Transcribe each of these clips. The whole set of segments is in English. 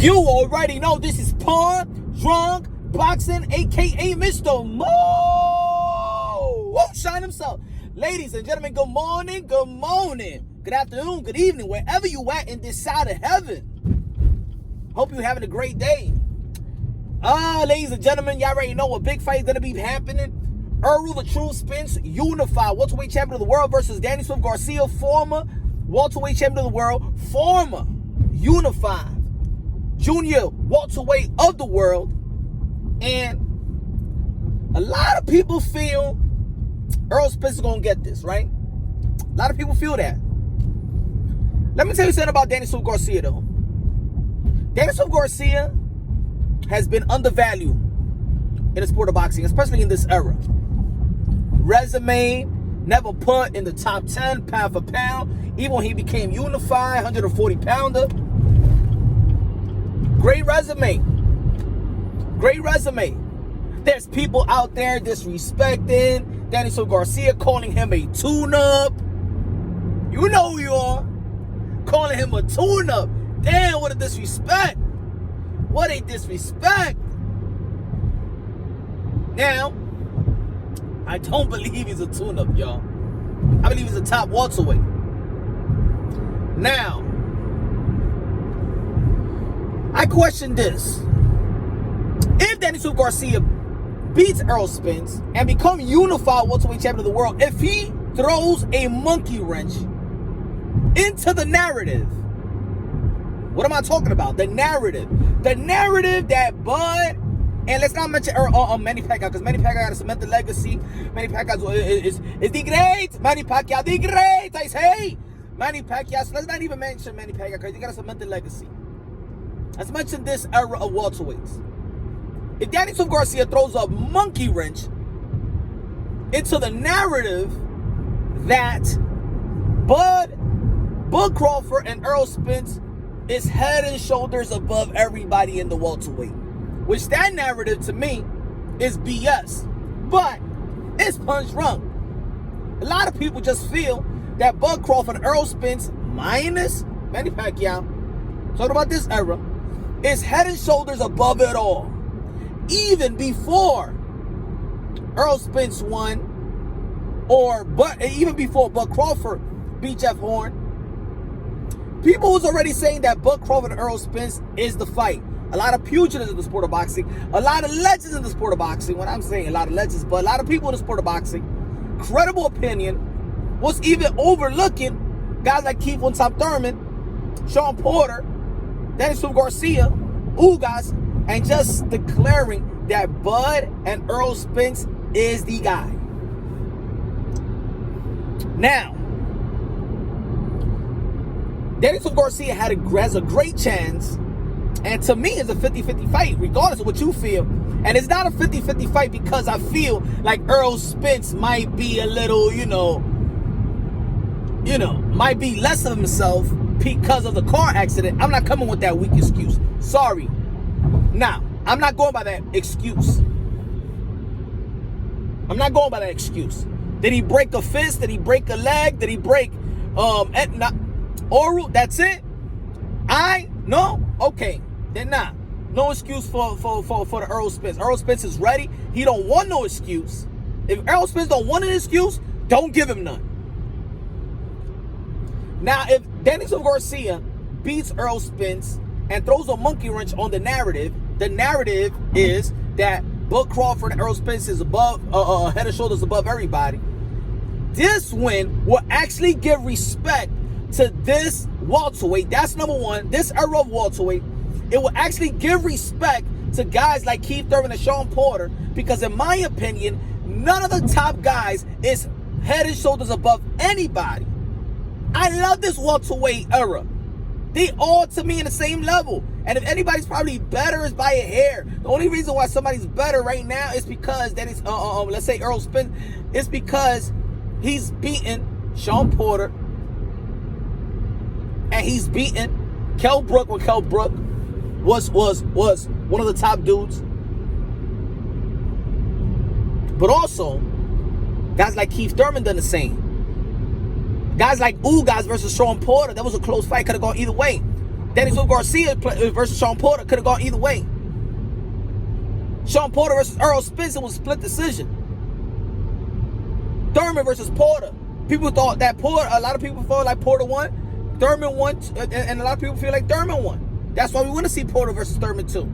You already know this is Pawn Drunk Boxing, aka Mr. Mo. Won't shine himself. Ladies and gentlemen, good morning, good afternoon, good evening, wherever you at in this side of heaven. Hope you're having a great day. Ladies and gentlemen, y'all already know a big fight is gonna be happening. Errol the True Spence, unified welterweight champion of the world versus Danny Swift Garcia, former welterweight champion of the world, former unified junior welterweight of the world. And a lot of people feel Errol Spence is going to get this, right? A lot of people feel that. Let me tell you something about Danny Swift Garcia, though. Danny Swift Garcia has been undervalued in the sport of boxing, especially in this era. Resume, never put in the top 10 pound for pound, even when he became unified, 140-pounder. Great resume. Great resume. There's people out there disrespecting Danny Swift Garcia, calling him a tune-up. You know who you are. Calling him a tune-up. Damn, what a disrespect. What a disrespect. Now, I don't believe he's a tune-up, y'all. I believe he's a top welterweight. Now, I question this. If Danny Swift Garcia beats Errol Spence and become unified welterweight champion of the world, if he throws a monkey wrench into the narrative, what am I talking about? The narrative that Bud, and let's not mention Manny Pacquiao, because Manny Pacquiao got to cement the legacy. Manny Pacquiao is the great. Manny Pacquiao, the great. I say, Manny Pacquiao. So let's not even mention Manny Pacquiao, because he got to cement the legacy. Let's mention this era of welterweights. If Danny Swift Garcia throws a monkey wrench into the narrative that Bud Crawford and Errol Spence is head and shoulders above everybody in the welterweight, which that narrative to me is BS, but it's punch drunk. A lot of people just feel that Bud Crawford and Errol Spence, minus Manny Pacquiao, talking about this era, is head and shoulders above it all. Even before Errol Spence won, even before Bud Crawford beat Jeff Horn, people was already saying that Bud Crawford and Errol Spence is the fight. A lot of pugilists in the sport of boxing, a lot of legends in the sport of boxing. When I'm saying a lot of legends, but a lot of people in the sport of boxing, credible opinion, was even overlooking guys like Keith on Top Thurman, Sean Porter, Danny Swift Garcia, Ugas, and just declaring that Bud and Errol Spence is the guy. Now, Danny Swift Garcia has a great chance, and to me it's a 50-50 fight, regardless of what you feel. And it's not a 50-50 fight because I feel like Errol Spence might be a little, might be less of himself because of the car accident. I'm not coming with that weak excuse. Sorry. Now, I'm not going by that excuse. Did he break a fist? Did he break a leg? Did he break oral? That's it? No? Okay. Then not. No excuse for the Errol Spence. Errol Spence is ready. He don't want no excuse. If Errol Spence don't want an excuse, don't give him none. Now, if Danny Swift Garcia beats Errol Spence and throws a monkey wrench on the narrative is that Bud Crawford and Errol Spence is above, head and shoulders above everybody. This win will actually give respect to this welterweight. That's number one. This era of welterweight, it will actually give respect to guys like Keith Thurman and Sean Porter, because in my opinion, none of the top guys is head and shoulders above anybody. I love this welterweight era. They all, to me, in the same level. And if anybody's probably better, is by a hair. The only reason why somebody's better right now is because that is, let's say Errol Spence, is because he's beaten Sean Porter and he's beaten Kell Brook when Kell Brook was one of the top dudes. But also, guys like Keith Thurman done the same. Guys like Ugas versus Sean Porter, that was a close fight, could have gone either way. Danny Swift Garcia versus Sean Porter could have gone either way. Sean Porter versus Errol Spence, it was a split decision. Thurman versus Porter. People thought that Porter, a lot of people felt like Porter won. Thurman won, and a lot of people feel like Thurman won. That's why we want to see Porter versus Thurman too.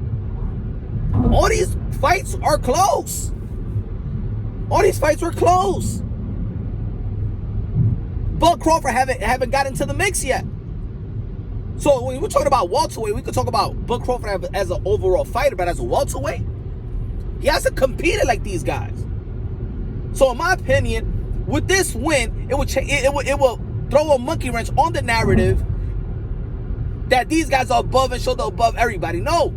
All these fights are close. All these fights were close. Bud Crawford haven't got into the mix yet. So when we're talking about welterweight, we could talk about Bud Crawford as an overall fighter, but as a welterweight, he hasn't competed like these guys. So in my opinion, with this win, it will throw a monkey wrench on the narrative that these guys are above and shoulder above everybody. No.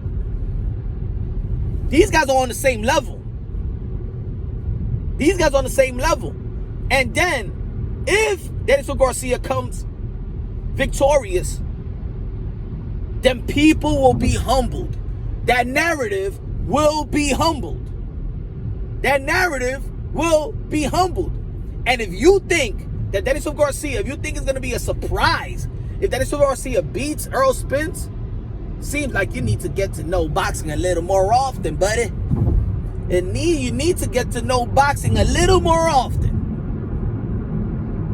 These guys are on the same level. These guys are on the same level. And then, if Daniel Garcia comes victorious, then people will be humbled. That narrative will be humbled. That narrative will be humbled. And if you think that Daniel Garcia, if you think it's going to be a surprise, if Daniel Garcia beats Errol Spence, seems like you need to get to know boxing a little more often, buddy. You need to get to know boxing a little more often.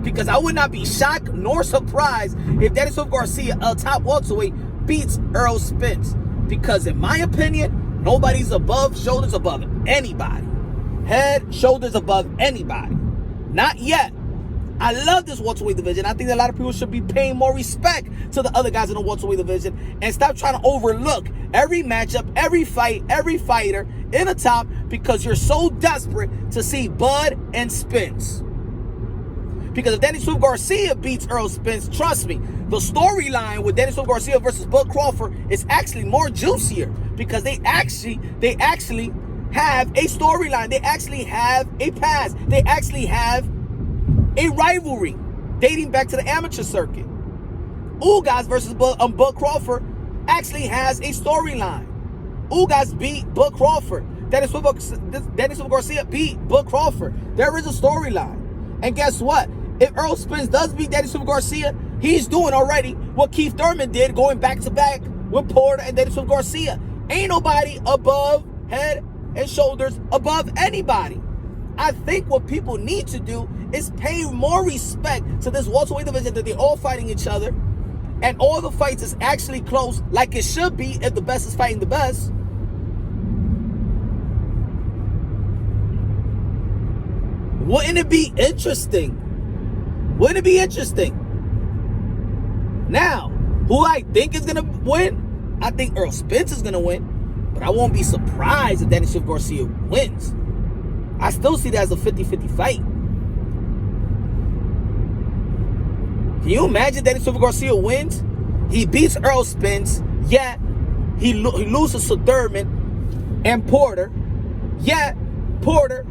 Because I would not be shocked nor surprised if Daniel Garcia, a top welterweight, beats Errol Spence. Because in my opinion, nobody's shoulders above anybody. Head, shoulders above anybody. Not yet. I love this welterweight division. I think that a lot of people should be paying more respect to the other guys in the welterweight division and stop trying to overlook every matchup, every fight, every fighter in the top because you're so desperate to see Bud and Spence. Because if Danny Swift Garcia beats Errol Spence, trust me, the storyline with Danny Swift Garcia versus Bud Crawford is actually more juicier because they actually have a storyline. They actually have a past. They actually have a rivalry dating back to the amateur circuit. Ugas versus Bud Crawford actually has a storyline. Ugas beat Bud Crawford. Danny Swift Garcia beat Bud Crawford. There is a storyline. And guess what? If Errol Spence does beat Danny Swift Garcia, he's doing already what Keith Thurman did, going back to back with Porter and Danny Swift Garcia. Ain't nobody above, head and shoulders above anybody. I think what people need to do is pay more respect to this welterweight division that they're all fighting each other, and all the fights is actually close, like it should be if the best is fighting the best. Wouldn't it be interesting? Wouldn't it be interesting? Now, who I think is gonna win? I think Errol Spence is gonna win, but I won't be surprised if Danny Swift Garcia wins. I still see that as a 50-50 fight. Can you imagine Danny Swift Garcia wins? He beats Errol Spence, yet he loses to Thurman and Porter, yet Porter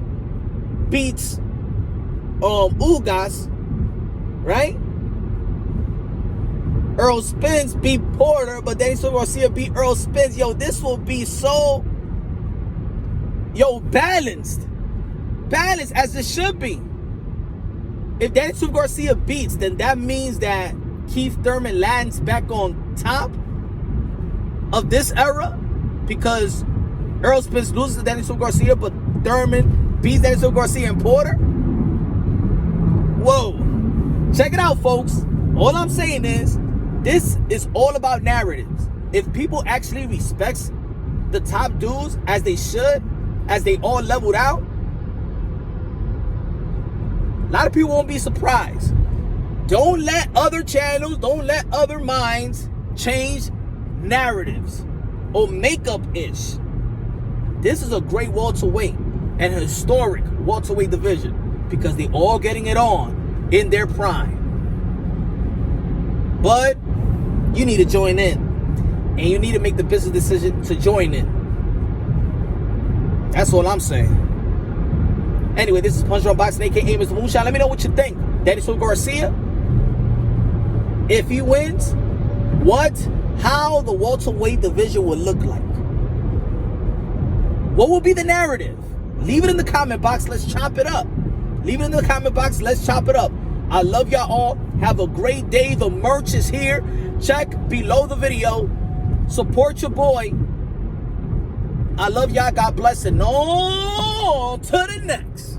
beats Ugas, right? Errol Spence beat Porter, but Danny Swift Garcia beat Errol Spence. Yo, this will be so balanced as it should be. If Danny Swift Garcia beats, then that means that Keith Thurman lands back on top of this era, because Errol Spence loses to Danny Swift Garcia, but Thurman beats Danny Swift Garcia and Porter. Whoa. Check it out, folks. All I'm saying is, this is all about narratives. If people actually respect the top dudes as they should, as they all leveled out, a lot of people won't be surprised. Don't let other channels, don't let other minds change narratives or makeup-ish. This is a great welterweight and historic welterweight division because they all getting it on in their prime. But you need to join in, and you need to make the business decision to join in. That's all I'm saying. Anyway, this is Punch Drunk Boxing, aka Mr. Moonshine. Let me know what you think. Danny Swift Garcia, if he wins, how the welterweight division will look like. What will be the narrative? Leave it in the comment box. Let's chop it up. Leave it in the comment box. Let's chop it up. I love y'all all. Have a great day. The merch is here. Check below the video. Support your boy. I love y'all. God bless. And on to the next.